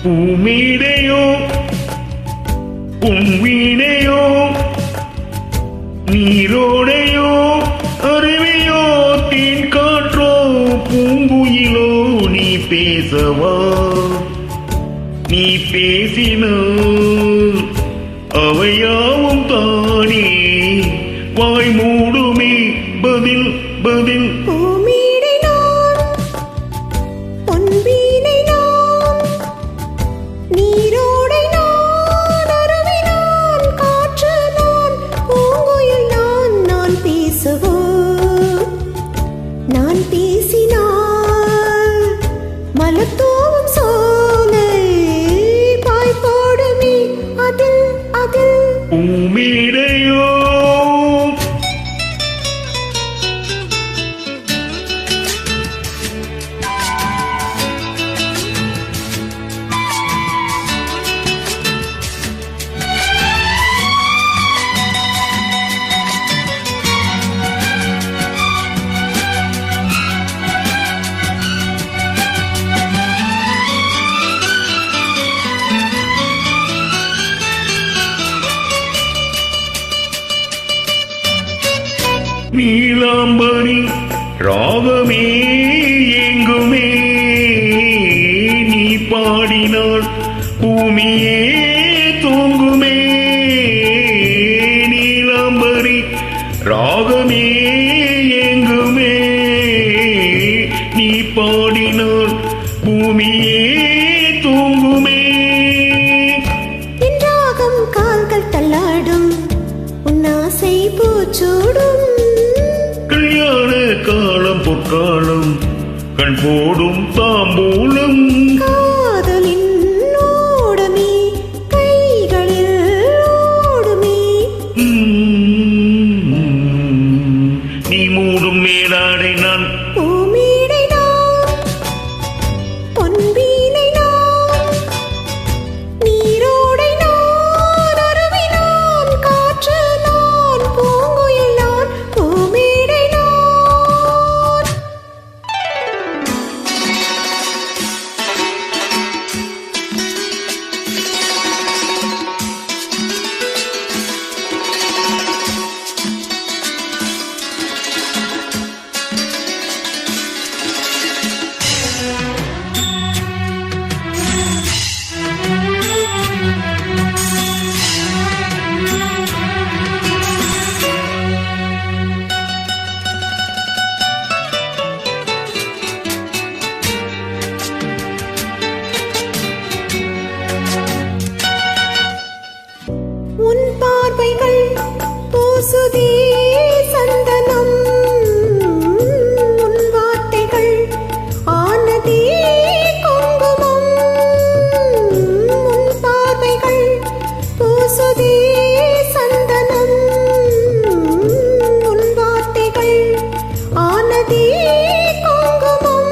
பூமீடையோ பொன்வீணையோ நீரோடையோ அருவியோ தேன் காற்றோ பூங்குயிலோ நீ பேசவா நீ பேசினார் அவையாவும் தானே வாய் மூடுமே பதில் பதில் நான் பேசினால் மலத்தோவும் சோலை பாய் போடுமே அதில் அதில் பூமீடையோ நீலாம்பரி ராகமே எங்குமே நீ பாடினாள் பூமியே தூங்குமே நீலாம்பரி ராகமே எங்குமே நீ பாடினாள் பூமியே தூங்குமே என் ராகம் கால்கள் தள்ளாடும் உன்னாசை பூச்சூடும் காலம் பொற்காலம் கண் போடும் தாம்பூலம் காதலின் ஓடமே கைகளில் ஓடுமே நீ மூடும் மேலாடை நான் பூமீடை நான் பொன்வீணை நான் நீரோடை நான் அருவி நான் காற்று நான் பூங்குயில் நான் பூமீடை உன் பார்வைகள் பூசுதே சந்தனம் உன் வார்த்தைகள் ஆனதே குங்குமம் உன் பார்வைகள் பூசுதே சந்தனம் உன் வார்த்தைகள் ஆனதே குங்குமம்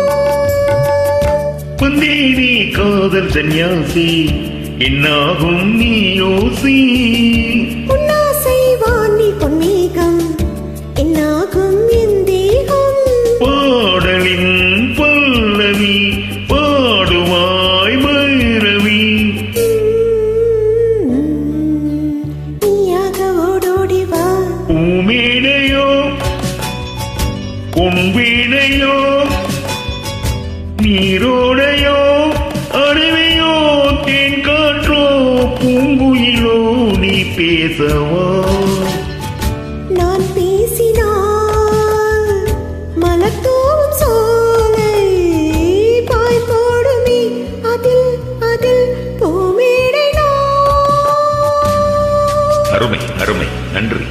வந்தேனே காதல் சன்னியாசி என்னாகும் நீ யோசி உன்னாசை வாணி பொன்மேகம் என்னாகும் என் தேகம் பாடலின் பல்லவி பாடுவாய் பைரவி நீயாக ஓடோடி வா பூமீடையோ பொன்வீணையோ நீரோடையோ அருவியோ தேன் காற்றோ பூங்குயிலோ நீ பேசவா நான் பேசினால் மலத்தோவும் சோலை பாய் போடுமே அதில் அதில் பூமேடை நான் அருமை அருமை நன்றி.